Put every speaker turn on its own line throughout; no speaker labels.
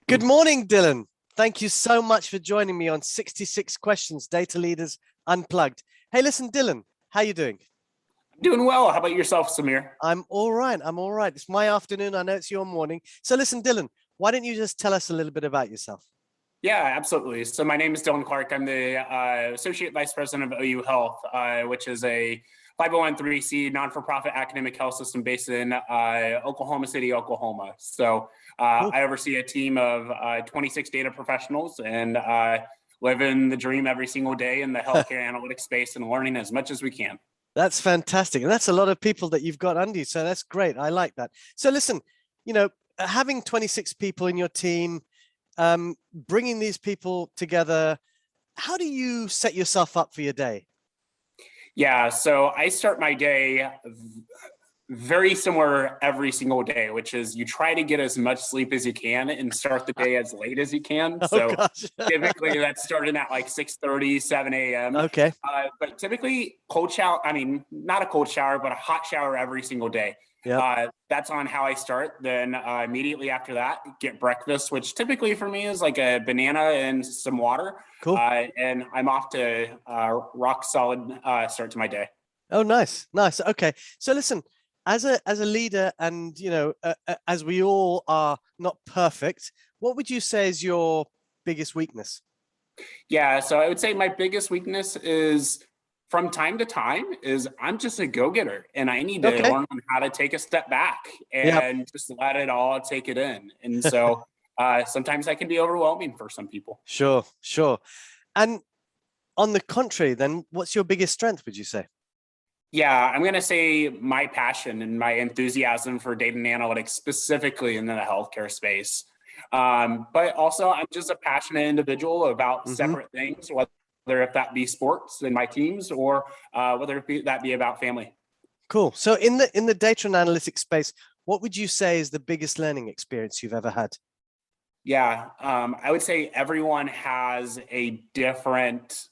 Good morning, Dylan. Thank you so much for joining me on 66 Questions, Data Leaders Unplugged. Hey, listen, Dylan, how you doing?
Doing well. How about yourself, Samir?
I'm all right. I'm all right. It's my afternoon. I know it's your morning. So listen, Dylan, why don't you just tell us a little bit about yourself?
Yeah, absolutely. So my name is Dylan Clark. I'm the Associate Vice President of OU Health, which is a 501(c) non-for-profit academic health system based in Oklahoma City, Oklahoma. So
Cool.
I oversee a team of 26 data professionals and living the dream every single day in the healthcare analytics space and learning as much as we can.
That's fantastic. And that's a lot of people that you've got under you. So that's great. I like that. So listen, having 26 people in your team, bringing these people together, how do you set yourself up for your day?
Yeah, so I start my day very similar every single day, which is you try to get as much sleep as you can and start the day as late as you can.
Oh,
So
gosh.
typically that's starting at like 6:30, 7 a.m.
Okay.
But typically cold shower, not a cold shower, but a hot shower every single day.
Yeah.
That's on how I start. Then immediately after that, get breakfast, which typically for me is like a banana and some water.
Cool.
And I'm off to rock solid start to my day.
Oh, nice. Nice. Okay. So listen, as a leader and, as we all are not perfect, what would you say is your biggest weakness?
Yeah, so I would say my biggest weakness is from time to time is I'm just a go-getter and I need to
Okay.
learn how to take a step back
Yep.
and just let it all take it in. And so sometimes that can be overwhelming for some people.
Sure, sure. And on the contrary, then what's your biggest strength, would you say?
Yeah, I'm going to say my passion and my enthusiasm for data and analytics, specifically in the healthcare space. But also, I'm just a passionate individual about separate things, whether if that be sports and my teams or whether that be about family.
Cool. So in the data and analytics space, what would you say is the biggest learning experience you've ever had?
Yeah, I would say everyone has a different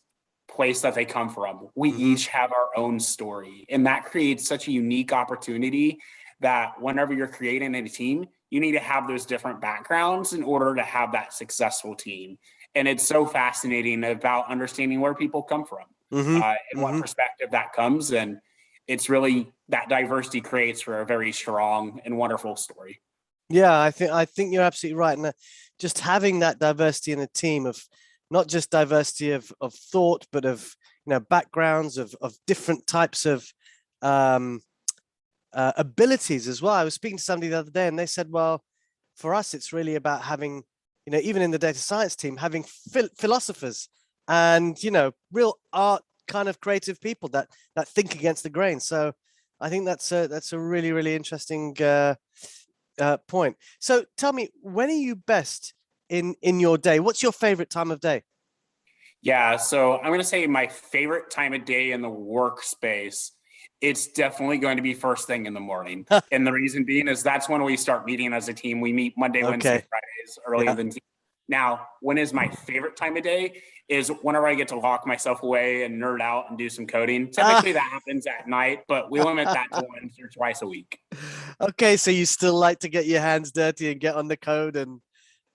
place that they come from. We each have our own story, and that creates such a unique opportunity that whenever you're creating a team, you need to have those different backgrounds in order to have that successful team. And it's so fascinating about understanding where people come from and what perspective that comes. And it's really that diversity creates for a very strong and wonderful story.
Yeah, I think you're absolutely right. And just having that diversity in a team of not just diversity of thought, but of backgrounds of different types of abilities as well. I was speaking to somebody the other day, and they said, "Well, for us, it's really about having, even in the data science team, having philosophers and real art kind of creative people that think against the grain." So I think that's a really, really interesting point. So tell me, when are you best in your day? What's your favorite time of day?
Yeah, so I'm going to say my favorite time of day in the workspace, it's definitely going to be first thing in the morning. And the reason being is that's when we start meeting as a team. We meet Monday, Wednesday, Fridays earlier than team. Now, when is my favorite time of day is whenever I get to lock myself away and nerd out and do some coding. Typically that happens at night, but we limit that to once or twice a week.
Okay, so you still like to get your hands dirty and get on the code and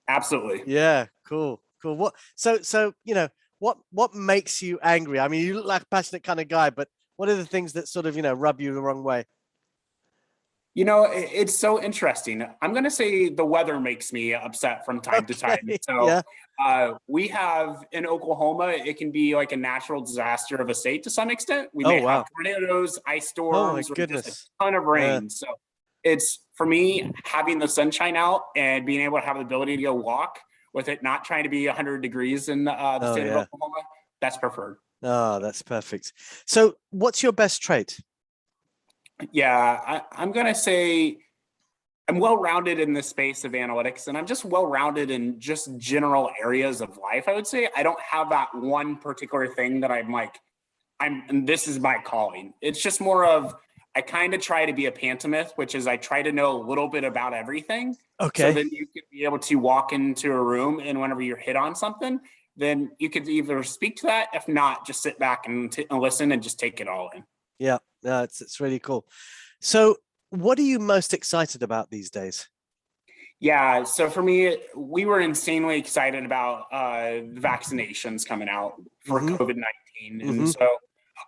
absolutely.
Yeah, cool. What what makes you angry? I mean, you look like a passionate kind of guy, but what are the things that sort of, rub you the wrong way?
It's so interesting. I'm going to say the weather makes me upset from time to time. So we have in Oklahoma, it can be like a natural disaster of a state to some extent. We may have tornadoes, ice storms, or just a ton of rain. So it's, for me, having the sunshine out and being able to have the ability to go walk with it not trying to be 100 degrees in the state of Oklahoma, that's preferred.
Oh, that's perfect. So what's your best trait?
Yeah, I'm going to say I'm well-rounded in the space of analytics, and I'm just well-rounded in just general areas of life. I would say I don't have that one particular thing that and this is my calling. It's just more of, I kind of try to be a pantomime, which is I try to know a little bit about everything.
Okay.
So then you can be able to walk into a room, and whenever you're hit on something, then you could either speak to that. If not, just sit back and listen and just take it all in.
Yeah, it's really cool. So what are you most excited about these days?
Yeah, so for me, we were insanely excited about the vaccinations coming out for
Mm-hmm.
COVID-19. And
Mm-hmm.
so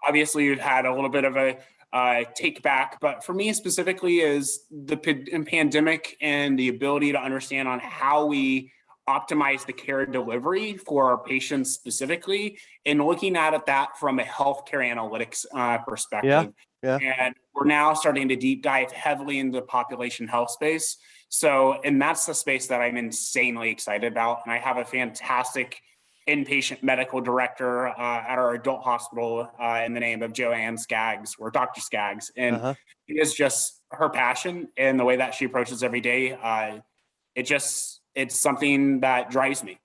obviously we've had a little bit of a take back, but for me specifically is the pandemic and the ability to understand on how we optimize the care delivery for our patients specifically, and looking at it that from a healthcare analytics
Yeah.
perspective.
Yeah.
And we're now starting to deep dive heavily into the population health space. So, and that's the space that I'm insanely excited about. And I have a fantastic inpatient medical director at our adult hospital in the name of Joanne Skaggs, or Dr. Skaggs. And
Uh-huh.
it is just her passion and the way that she approaches every day. It's something that drives me.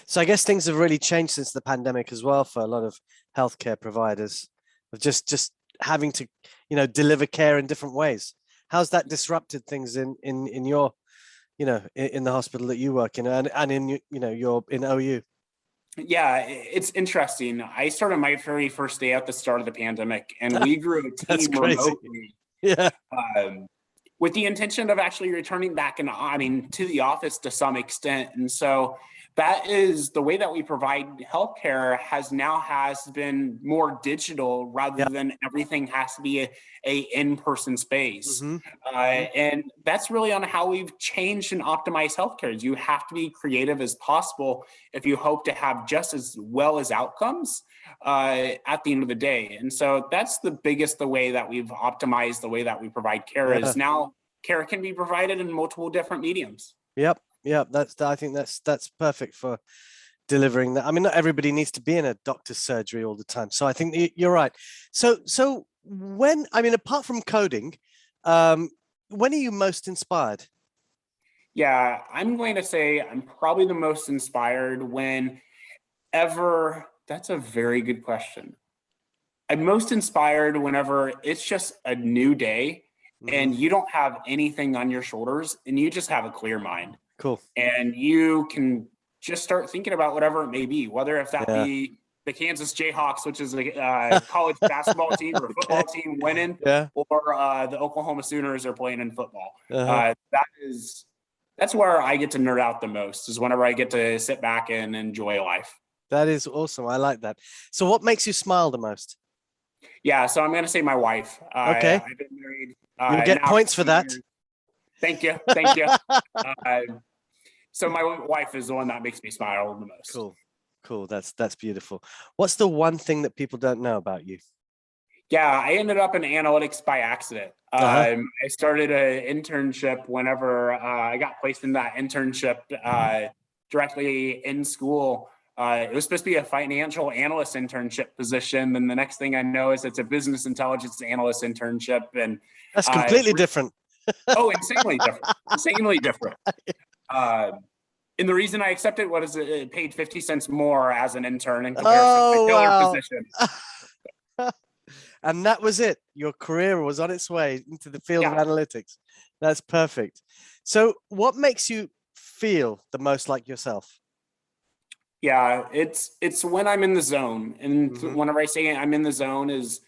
So I guess things have really changed since the pandemic as well for a lot of healthcare providers of just having to, deliver care in different ways. How's that disrupted things in your, in the hospital that you work in, and in, you're in OU?
Yeah, it's interesting. I started my very first day at the start of the pandemic, and we grew a
That's
team
crazy.
remotely.
Yeah.
With the intention of actually returning back to the office to some extent. And so that is the way that we provide healthcare has been more digital rather
Yeah.
than everything has to be a in-person space.
Mm-hmm.
And that's really on how we've changed and optimized healthcare. You have to be creative as possible if you hope to have just as well as outcomes at the end of the day. And so that's the way that we've optimized the way that we provide care
Yeah.
is now care can be provided in multiple different mediums.
Yep. Yep. I think that's perfect for delivering that. I mean, not everybody needs to be in a doctor's surgery all the time. So I think you're right. So apart from coding, when are you most inspired?
Yeah, I'm going to say I'm probably the most inspired that's a very good question. I'm most inspired whenever it's just a new day
Mm-hmm.
and you don't have anything on your shoulders and you just have a clear mind
Cool.
and you can just start thinking about whatever it may be, whether if that
Yeah.
be the Kansas Jayhawks, which is a college basketball team or football
Okay.
team winning,
Yeah.
or the Oklahoma Sooners are playing in football.
Uh-huh.
That's where I get to nerd out the most, is whenever I get to sit back and enjoy life.
That is awesome. I like that. So what makes you smile the most?
Yeah, so I'm going to say my wife.
Okay.
I've been married
You'll get
now for
points for
2
that.
years. Thank you. Thank you. So my wife is the one that makes me smile the most.
Cool. Cool. That's beautiful. What's the one thing that people don't know about you?
Yeah, I ended up in analytics by accident.
Uh-huh.
I started an internship whenever I got placed in that internship directly in school. It was supposed to be a financial analyst internship position. And the next thing I know is it's a business intelligence analyst internship. And
That's completely different.
insanely different, insanely different. And the reason I accepted was it paid 50 cents more as an intern in comparison to
Oh,
a killer
wow.
position.
And that was it. Your career was on its way into the field of analytics. That's perfect. So what makes you feel the most like yourself?
Yeah, it's when I'm in the zone. And
Mm-hmm.
whenever I say I'm in the zone is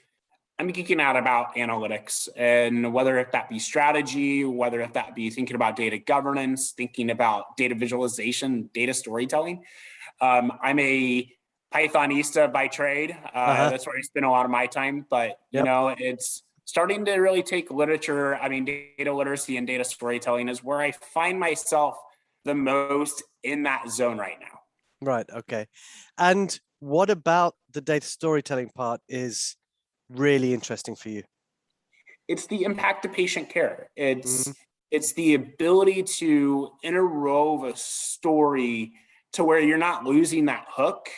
I'm geeking out about analytics, and whether if that be strategy, whether if that be thinking about data governance, thinking about data visualization, data storytelling. I'm a Pythonista by trade.
Uh-huh.
That's where I spend a lot of my time. But
Yep.
it's starting to really take literature. I mean, data literacy and data storytelling is where I find myself the most in that zone right now.
Right. Okay. And what about the data storytelling part is really interesting for you?
It's the impact of patient care.
Mm-hmm.
It's the ability to interwove a story to where you're not losing that hook,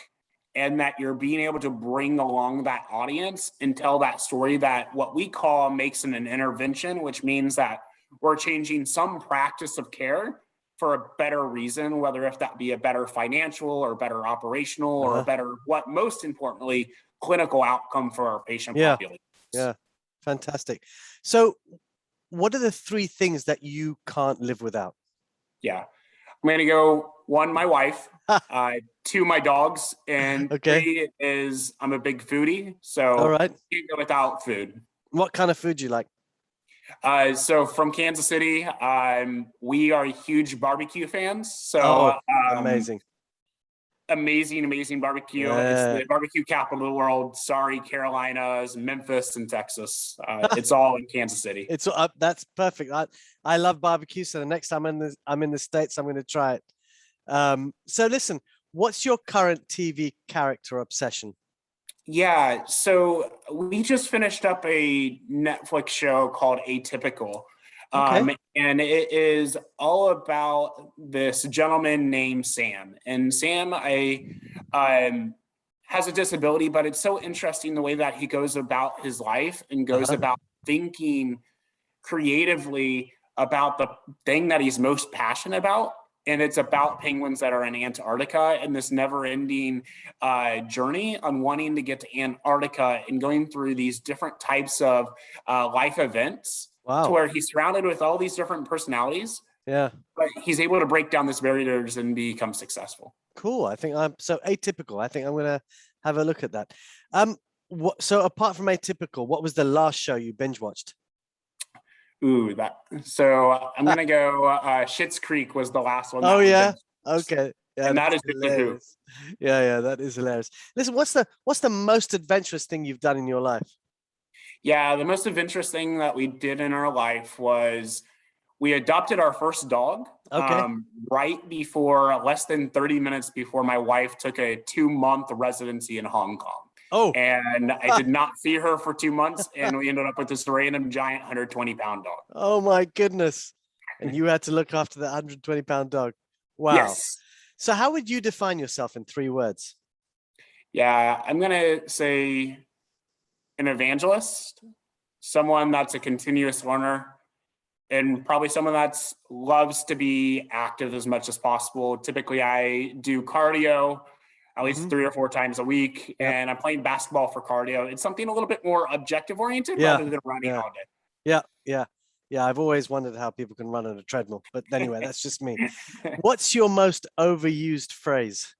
and that you're being able to bring along that audience and tell that story that what we call makes an intervention, which means that we're changing some practice of care for a better reason, whether if that be a better financial or better operational or a
Uh-huh.
better, what most importantly, clinical outcome for our patient
Yeah.
population.
Yeah. Fantastic. So what are the three things that you can't live without?
Yeah. I'm going to go one, my wife, two, my dogs, and
Okay.
three is I'm a big foodie.
All
So
right.
can't go without food.
What kind of food do you like?
So from Kansas City, we are huge barbecue fans.
Oh,
So
amazing.
amazing barbecue. It's
Yeah.
the barbecue capital of the world. Sorry, Carolinas, Memphis, and Texas. It's all in Kansas City.
It's that's perfect. I love barbecue, so the next time I'm in the States, I'm going to try it. So listen, what's your current TV character obsession?
Yeah, so we just finished up a Netflix show called Atypical.
Okay.
And it is all about this gentleman named Sam. And Sam, um, has a disability, but it's so interesting the way that he goes about his life and goes
Uh-huh.
about thinking creatively about the thing that he's most passionate about. And it's about penguins that are in Antarctica and this never ending journey on wanting to get to Antarctica and going through these different types of life events to
Wow.
where he's surrounded with all these different personalities,
Yeah.
but he's able to break down these barriers and become successful.
Cool. I think I'm so Atypical. I think I'm gonna have a look at that. So apart from Atypical, what was the last show you binge watched?
Ooh, that. So I'm gonna go. Schitt's Creek was the last one
Oh
that we
yeah.
binged,
Okay. Yeah,
and that
that's
is just a who.
hilarious. Yeah, that is hilarious. Listen, what's the most adventurous thing you've done in your life?
Yeah, the most adventurous thing that we did in our life was we adopted our first dog
Okay.
right before, less than 30 minutes before my wife took a 2-month residency in Hong Kong.
Oh,
And I did not see her for 2 months, and we ended up with this random giant 120-pound dog.
oh my goodness. And you had to look after the 120-pound dog. Wow.
Yes.
So how would you define yourself in 3 words?
Yeah, I'm going to say an evangelist, someone that's a continuous learner, and probably someone that loves to be active as much as possible. Typically, I do cardio at least
Mhm.
3 or 4 times a week,
Yep.
and I'm playing basketball for cardio. It's something a little bit more objective oriented
Yeah.
rather than running
Yeah.
all
Yeah. Yeah. I've always wondered how people can run on a treadmill. But anyway, that's just me.
day.
What's your most overused phrase?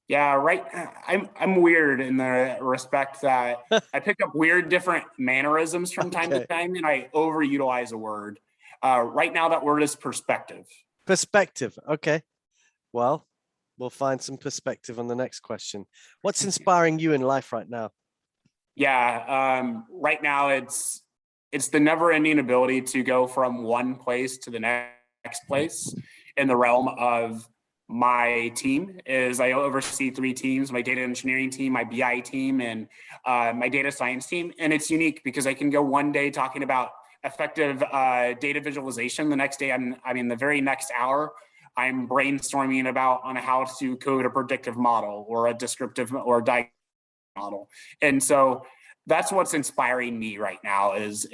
Yeah, right. I'm weird in the respect that I pick up weird different mannerisms from time to
Okay.
time, and I overutilize a word. Right now, that word is perspective.
Perspective. Okay. Well, we'll find some perspective on the next question. What's inspiring you in life right now?
Yeah, right now it's the never-ending ability to go from one place to the next place in the realm of my team. Is I oversee 3 teams: my data engineering team, my BI team, and my data science team. And it's unique because I can go one day talking about effective data visualization. The next day, the very next hour, I'm brainstorming about on how to code a predictive model or a descriptive or diagnostic model. And so that's what's inspiring me right now is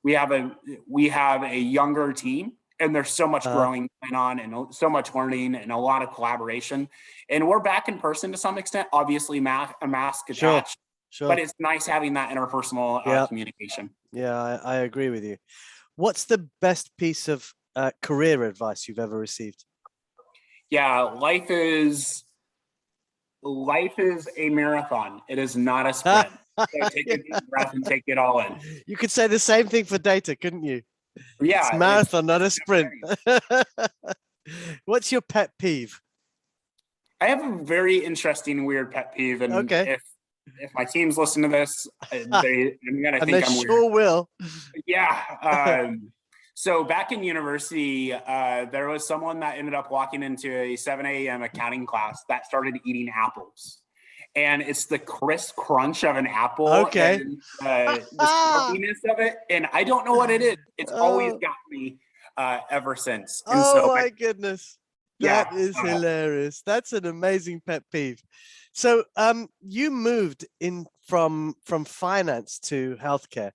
we have a younger team, and there's so much
Uh,
growing going on and so much learning and a lot of collaboration. And we're back in person to some extent, obviously a mask
sure.
attached, but
Sure.
it's nice having that interpersonal
Yeah.
communication.
Yeah. I agree with you. What's the best piece of career advice you've ever received?
Yeah, life is a marathon. It is not a sprint. So take a deep breath and take it all in.
You could say the same thing for data, couldn't you? It's
Yeah,
marathon, not
it's
a sprint. What's your pet peeve?
I have a very interesting, weird pet peeve, and
Okay.
if my teams listen to this, I'm gonna
And they
think I'm weird.
sure will.
Yeah. So back in university, there was someone that ended up walking into a 7 a.m. accounting class that started eating apples. And it's the crisp crunch of an apple
Okay.
and the smokiness of it. And I don't know what it is. It's always
Oh,
got me ever since. And
oh
so,
my goodness.
yeah,
That is hilarious. That's an amazing pet peeve. So, you moved in from finance to healthcare.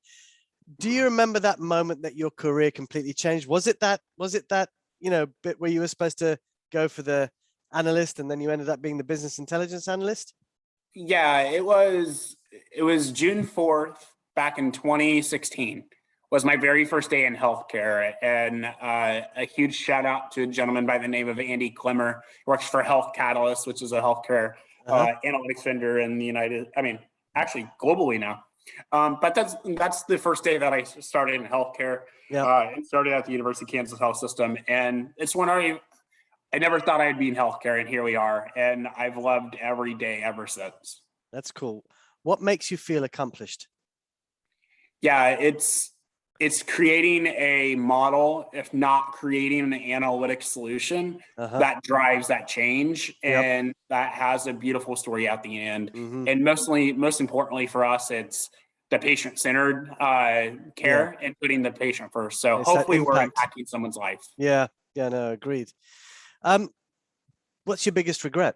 Do you remember that moment that your career completely changed? Was it that, bit where you were supposed to go for the analyst and then you ended up being the business intelligence analyst?
yeah, it was June 4th back in 2016 was my very first day in healthcare. And a huge shout out to a gentleman by the name of Andy Klimmer, who works for Health Catalyst, which is a healthcare
Uh-huh.
analytics vendor in actually globally now. But that's the first day that I started in healthcare.
Yeah.
And started at the University of Kansas Health System, and it's when I never thought I'd be in healthcare, and here we are, and I've loved every day ever since.
That's cool. What makes you feel accomplished?
Yeah, it's creating a model, if not creating an analytic solution that drives that change and that has a beautiful story at the end. And most importantly for us, it's the patient-centered care and putting the patient first. So
It's that
hopefully we're
impact.
impacting someone's life.
Yeah, no, agreed. What's your biggest regret?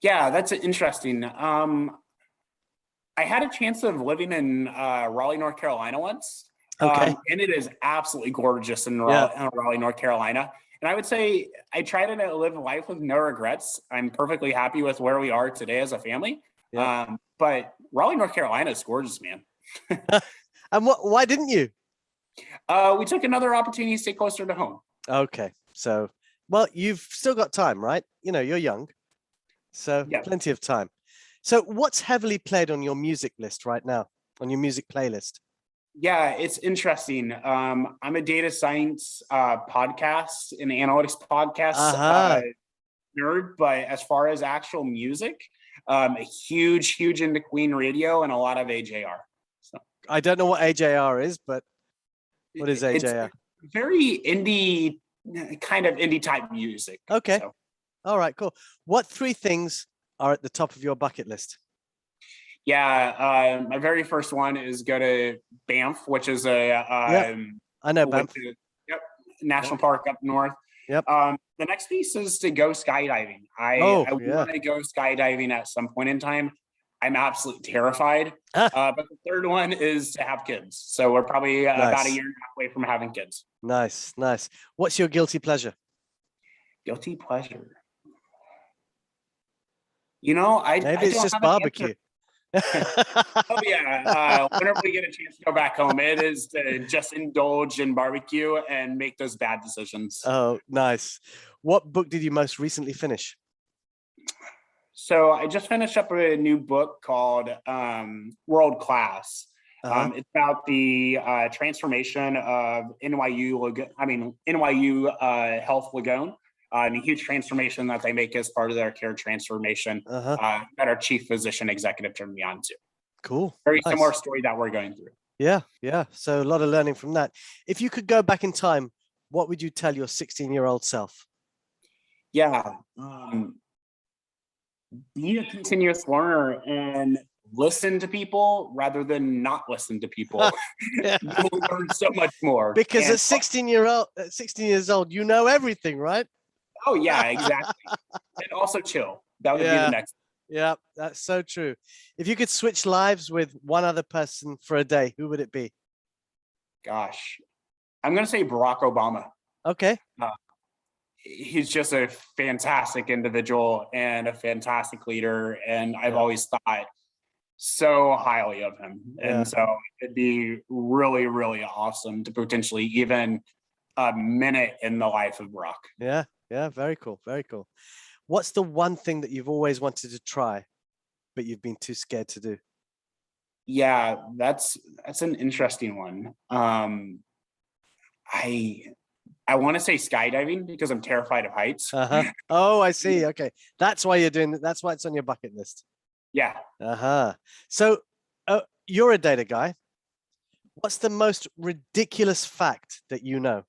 Yeah, that's interesting. I had a chance of living in Raleigh, North Carolina once.
Okay.
And it is absolutely gorgeous in Raleigh, North Carolina. And I would say I try to live life with no regrets. I'm perfectly happy with where we are today as a family.
Yeah.
But Raleigh, North Carolina is gorgeous, man.
And why didn't you?
We took another opportunity to stay closer to home.
Okay. So, well, you've still got time, right? You're young. So plenty of time. So what's heavily played on your music list right now, on your music playlist?
Yeah, it's interesting. I'm a data science podcast and analytics podcast nerd, but as far as actual music, a huge into Queen Radio and a lot of AJR. So
I don't know what AJR is, but what is AJR?
It's very indie, kind of indie type music.
Okay.
So.
All right, cool. What 3 things are at the top of your bucket list?
Yeah, my very first one is go to Banff, which is
I know Banff.
National Park up north.
Yep.
The next piece is to go skydiving. I want to go skydiving at some point in time. I'm absolutely terrified. But the third one is to have kids. So we're probably about a year and a half away from having kids.
Nice. What's your guilty pleasure?
Guilty pleasure. Maybe
it's just barbecue.
Oh yeah. Whenever we get a chance to go back home, it is to just indulge in barbecue and make those bad decisions.
Oh, nice. What book did you most recently finish?
So I just finished up a new book called World Class. It's about the transformation of NYU Health Lagone. And a huge transformation that they make as part of their care transformation that our chief physician executive turned me on to.
Cool.
Very similar story that we're going through.
Yeah. So a lot of learning from that. If you could go back in time, what would you tell your 16-year-old self?
Yeah. Be a continuous learner and listen to people rather than not listen to people. You'll learn so much more.
Because at 16 years old, you know everything, right?
Oh yeah, exactly. And also chill. That would be the next.
Yeah, that's so true. If you could switch lives with one other person for a day, who would it be?
Gosh, I'm going to say Barack Obama.
Okay.
He's just a fantastic individual and a fantastic leader. And I've always thought so highly of him. And so it'd be really, really awesome to potentially even a minute in the life of Barack.
Yeah, very cool. What's the one thing that you've always wanted to try, but you've been too scared to do?
Yeah, that's an interesting one. I want to say skydiving because I'm terrified of heights.
Oh, I see. Okay, that's why you're doing it. That's why it's on your bucket list.
Yeah.
So you're a data guy. What's the most ridiculous fact that you know?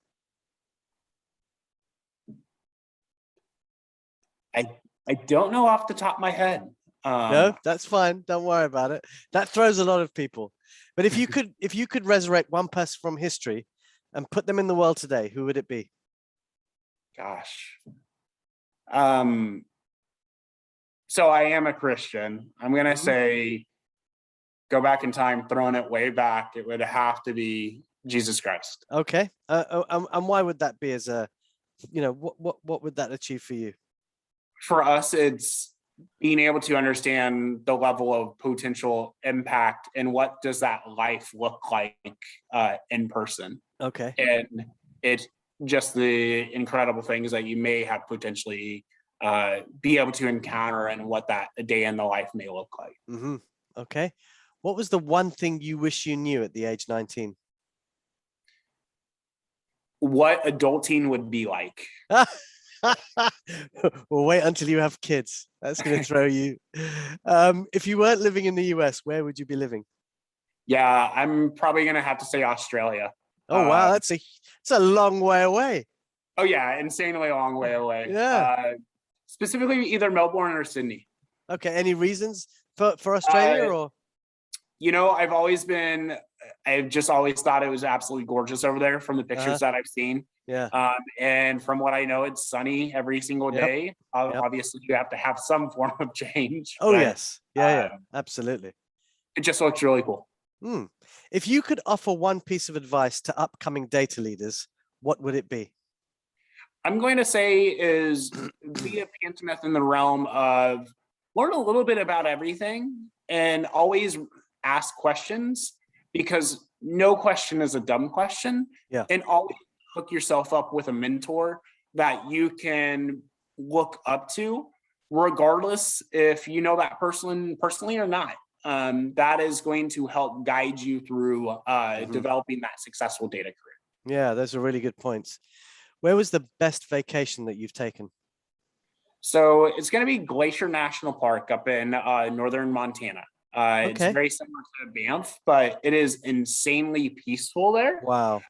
I don't know off the top of my head.
No, that's fine. Don't worry about it. That throws a lot of people. But if you could resurrect one person from history and put them in the world today, who would it be?
Gosh. So I am a Christian. I'm going to say, go back in time, throwing it way back. It would have to be Jesus Christ.
Okay. And why would that be as a, what would that achieve for you?
For us, it's being able to understand the level of potential impact and what does that life look like in person.
Okay.
And it's just the incredible things that you may have potentially be able to encounter and what that a day in the life may look like.
Okay. What was the one thing you wish you knew at the age 19?
What adulting would be like.
Well, wait until you have kids. That's going to throw you. If you weren't living in the US, where would you be living?
Yeah, I'm probably gonna have to say Australia.
Oh, wow. It's a long way away.
Oh yeah, insanely long way away.
Yeah.
Specifically either Melbourne or Sydney.
Okay. Any reasons for Australia or?
You know, I've just always thought it was absolutely gorgeous over there from the pictures that I've seen.
Yeah.
And from what I know, it's sunny every single day.
Yep.
Obviously, you have to have some form of change.
Oh,
but,
yes. Yeah. Absolutely.
It just looks really cool.
If you could offer one piece of advice to upcoming data leaders, what would it be?
I'm going to say is be a pantomime in the realm of learn a little bit about everything and always ask questions, because no question is a dumb question.
Yeah.
And always hook yourself up with a mentor that you can look up to, regardless if you know that person personally or not. That is going to help guide you through developing that successful data career.
Yeah, those are really good points. Where was the best vacation that you've taken?
So it's going to be Glacier National Park up in northern Montana. It's very similar to Banff, but it is insanely peaceful there.
Wow.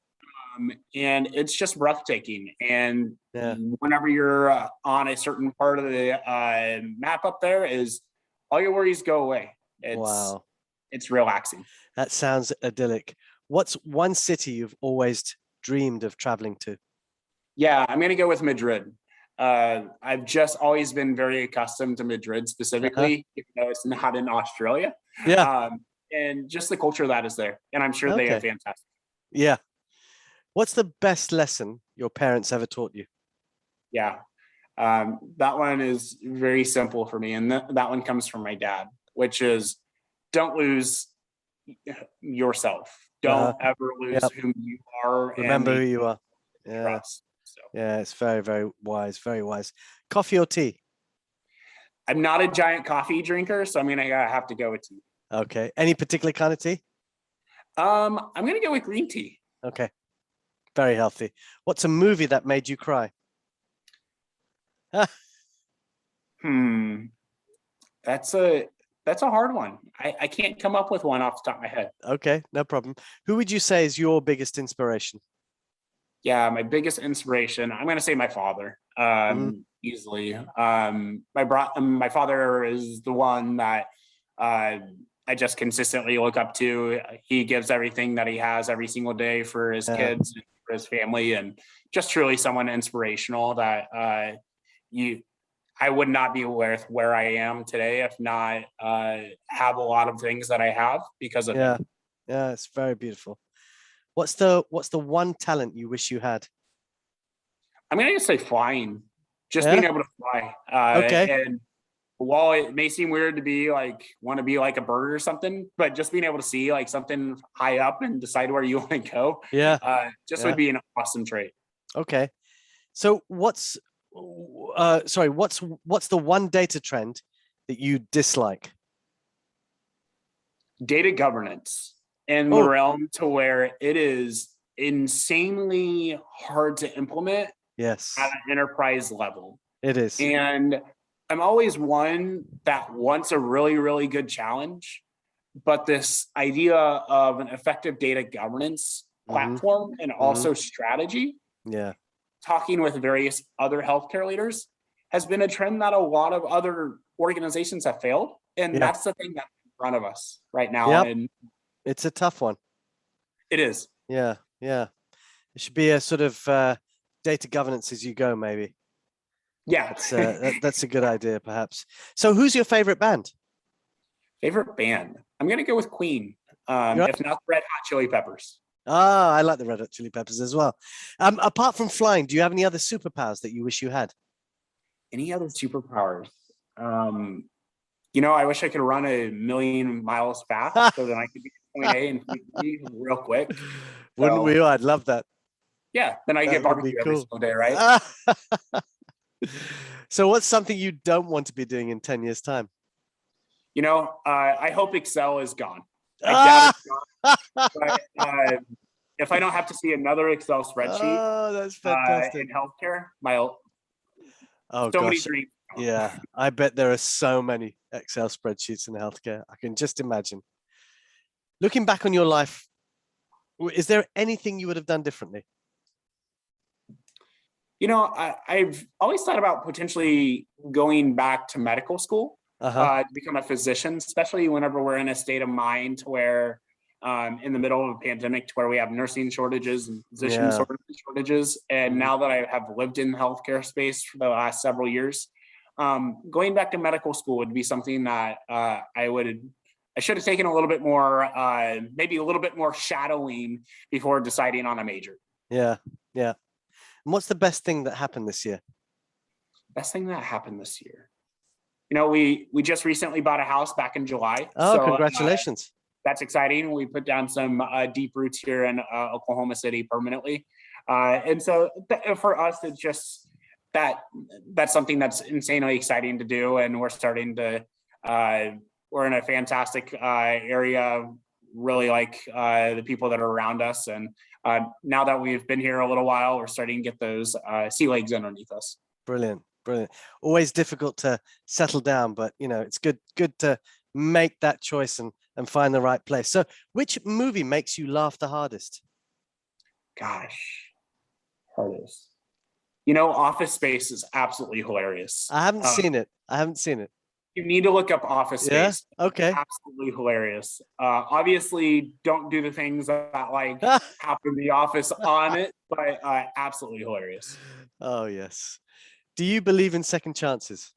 And it's just breathtaking. And whenever you're on a certain part of the map up there, is all your worries go away. It's relaxing.
That sounds idyllic. What's one city you've always dreamed of traveling to?
Yeah, I'm going to go with Madrid. I've just always been very accustomed to Madrid specifically, even though it's not in Australia.
Yeah.
And just the culture that is there. And I'm sure they are fantastic.
Yeah. What's the best lesson your parents ever taught you?
Yeah. That one is very simple for me. And that one comes from my dad, which is don't lose yourself. Don't ever lose who you are.
Remember who you are. Yeah.
Trust. So.
Yeah, it's very, very wise. Very wise. Coffee or tea?
I'm not a giant coffee drinker, so I'm gonna have to go with tea.
Okay. Any particular kind of tea?
I'm gonna go with green tea.
Okay. Very healthy. What's a movie that made you cry?
That's a hard one. I can't come up with one off the top of my head.
Okay, no problem. Who would you say is your biggest inspiration?
Yeah, my biggest inspiration, I'm going to say my father, easily. My father is the one that I just consistently look up to. He gives everything that he has every single day for his kids, and for his family, and just truly someone inspirational that I would not be where I am today if not have a lot of things that I have because of him.
Yeah, it's very beautiful. What's the one talent you wish you had?
I'm gonna say flying, just being able to fly. And while it may seem weird to be want to be like a bird or something, but just being able to see like something high up and decide where you want to go, would be an awesome trait.
Okay, so what's the one data trend that you dislike?
Data governance. In the realm to where it is insanely hard to implement at an enterprise level.
It is.
And I'm always one that wants a really, really good challenge, but this idea of an effective data governance platform and also strategy, talking with various other healthcare leaders, has been a trend that a lot of other organizations have failed. And that's the thing that's in front of us right now. And
it's a tough one.
It is.
Yeah. It should be a sort of data governance as you go, maybe.
Yeah.
That's a good idea, perhaps. So who's your favorite band?
Favorite band? I'm going to go with Queen, if not Red Hot Chili Peppers.
Ah, I like the Red Hot Chili Peppers as well. Apart from flying, do you have any other superpowers that you wish you had?
Any other superpowers? I wish I could run 1,000,000 miles fast so that I could be point A and point B real quick.
Wouldn't we? I'd love that.
Yeah, then I get barbecue every single day, right?
So what's something you don't want to be doing in 10 years' time?
I hope Excel is gone. I doubt
Ah!
it's not. But if I don't have to see another Excel spreadsheet
Oh, that's fantastic.
in healthcare,
Oh
so many
gosh.
dreams.
Yeah, I bet there are so many Excel spreadsheets in healthcare. I can just imagine. Looking back on your life, is there anything you would have done differently?
I've always thought about potentially going back to medical school
Uh-huh.
to become a physician, especially whenever we're in a state of mind where in the middle of a pandemic to where we have nursing shortages and physician
Yeah.
shortages. And
Mhm.
now that I have lived in the healthcare space for the last several years, going back to medical school would be something that I should have taken a little bit more, maybe a little bit more shadowing before deciding on a major.
Yeah. Yeah. And what's the best thing that happened this year?
Best thing that happened this year. We just recently bought a house back in July,
Oh,
so
congratulations.
that's exciting. We put down some deep roots here in Oklahoma City permanently, and so for us, it's just that's something that's insanely exciting to do, and we're starting to we're in a fantastic area. Really like the people that are around us, and now that we've been here a little while, we're starting to get those sea legs underneath us.
Brilliant. Brilliant. Always difficult to settle down, but it's good to make that choice and find the right place. So, which movie makes you laugh the hardest?
Gosh, hardest. Office Space is absolutely hilarious.
I haven't seen it. I haven't seen it.
You need to look up Office
Yeah.
Space.
Okay.
Absolutely hilarious. Obviously, don't do the things that happen in the office on it, but absolutely hilarious.
Oh yes. Do you believe in second chances?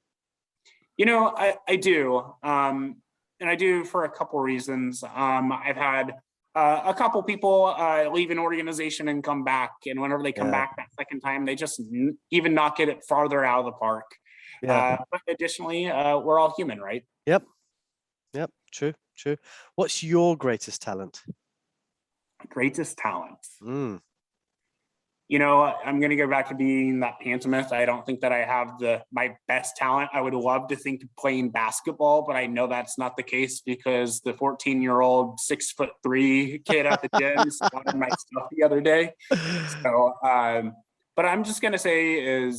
I do, and I do for a couple reasons. I've had a couple people leave an organization and come back, and whenever they come
Yeah.
back that second time, they just even knock it farther out of the park.
Yeah.
But additionally, we're all human, right?
Yep. Yep. True. True. What's your greatest talent?
Greatest talent.
Mm.
I'm going to go back to being that pantomimist. I don't think that I have my best talent. I would love to think playing basketball, but I know that's not the case because the 14-year-old 6'3" kid at the gym spotted my stuff the other day. So, but I'm just going to say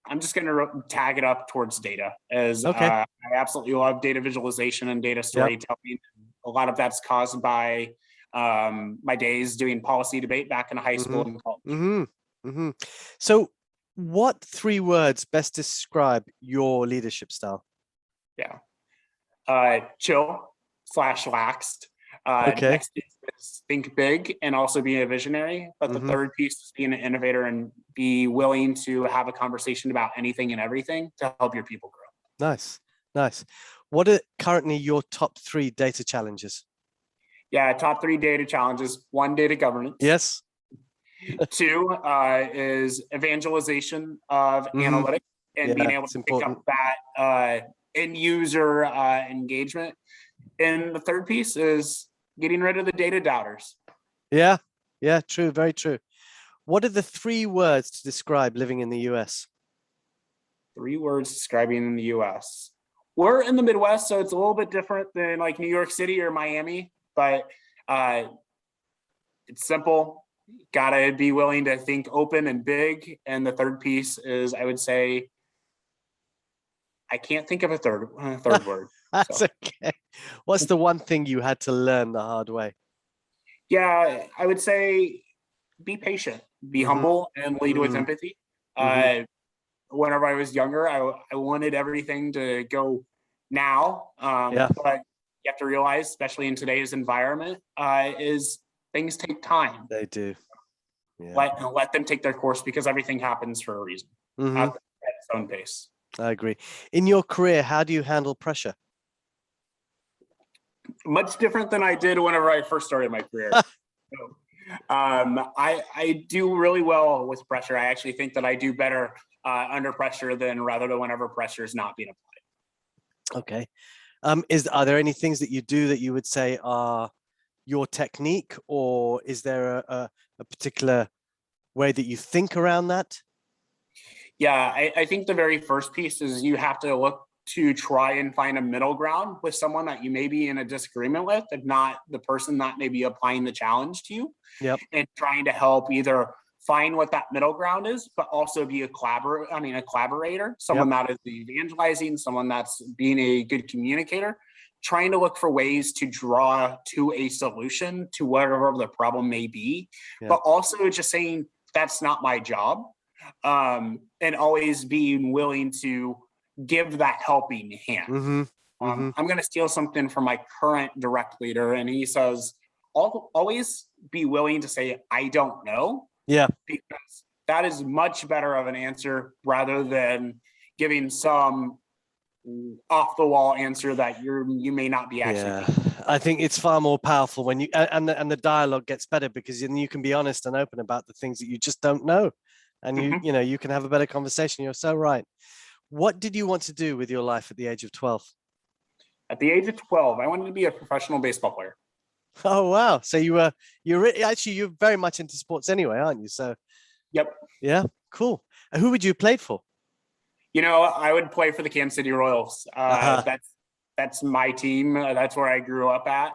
I'm just going to tag it up towards data as
Okay.
I absolutely love data visualization and data storytelling. Yep. A lot of that's caused by my days doing policy debate back in high school and college.
Mm-hmm. Mm-hmm. So what 3 words best describe your leadership style?
Yeah. Chill / laxed.
Okay.
Next is think big and also be a visionary. But the third piece is being an innovator and be willing to have a conversation about anything and everything to help your people grow.
Nice. Nice. What are currently your top 3 data challenges?
Yeah, top 3 data challenges. 1, data governance.
Yes.
2 is evangelization of analytics and being able to pick up that end user engagement. And the third piece is getting rid of the data doubters.
Yeah. Yeah, true. Very true. What are the 3 words to describe living in the US?
3 words describing in the US. We're in the Midwest, so it's a little bit different than like New York City or Miami, but it's simple. Gotta be willing to think open and big. And the third piece is, I would say, I can't think of a third word.
That's okay. What's the one thing you had to learn the hard way?
Yeah, I would say be patient, be humble, and lead with empathy. Whenever I was younger, I wanted everything to go now. But you have to realize, especially in today's environment, is things take time.
They do. Yeah.
Let them take their course because everything happens for a reason at its own pace. I
agree. In your career, how do you handle pressure?
Much different than I did whenever I first started my career. So, I do really well with pressure. I actually think that I do better under pressure than rather than whenever pressure is not being applied.
Okay. Are there any things that you do that you would say are your technique, or is there a particular way that you think around that?
Yeah, I think the very first piece is you have to look to try and find a middle ground with someone that you may be in a disagreement with, if not the person that may be applying the challenge to you,
Yep.
and trying to help either find what that middle ground is, but also be a collaborator, someone that is evangelizing, someone that's being a good communicator, trying to look for ways to draw to a solution to whatever the problem may be, but also just saying, that's not my job. And always being willing to give that helping hand. I'm going to steal something from my current direct leader, and he says, always be willing to say, I don't know.
Yeah.
Because that is much better of an answer rather than giving some off the wall answer that you may not be actually thinking.
I think it's far more powerful when you and the dialogue gets better, because then you can be honest and open about the things that you just don't know, and you know, you can have a better conversation. You're so right. What did you want to do with your life at the age of 12?
At the age of 12, I wanted to be a professional baseball player.
Oh wow! So you're very much into sports anyway, aren't you? So
yep.
Yeah, cool. And who would you play for?
You know, I would play for the Kansas City Royals. That's my team. That's where I grew up at.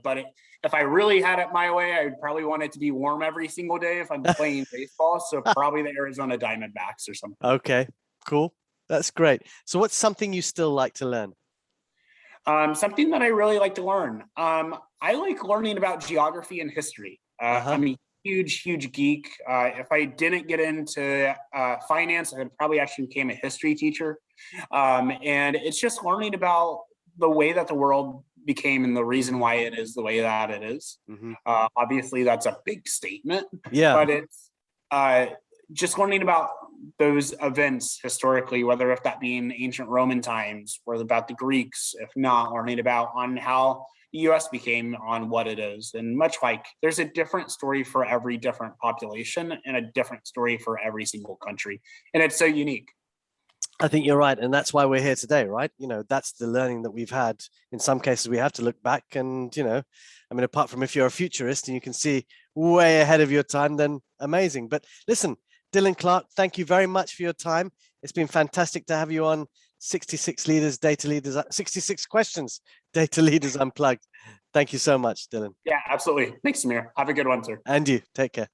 But if I really had it my way, I would probably want it to be warm every single day if I'm playing baseball. So probably the Arizona Diamondbacks or something.
Okay, cool. That's great. So what's something you still like to learn?
Something that I really like to learn. I like learning about geography and history. I'm a huge geek. If I didn't get into finance, I probably actually became a history teacher. And it's just learning about the way that the world became and the reason why it is the way that it is. Obviously, that's a big statement.
Yeah.
But it's just learning about those events historically, whether if that be in ancient Roman times or about the Greeks, if not, learning about on how the US became on what it is. And much like there's a different story for every different population and a different story for every single country. And it's so unique.
I think you're right. And that's why we're here today, right? You know, that's the learning that we've had. In some cases, we have to look back and, you know, I mean, apart from if you're a futurist and you can see way ahead of your time, then amazing. But listen, Dylan Clark, thank you very much for your time. It's been fantastic to have you on 66 Questions, Data Leaders Unplugged. Thank you so much, Dylan.
Yeah, absolutely. Thanks, Samir. Have a good one, sir.
And you. Take care.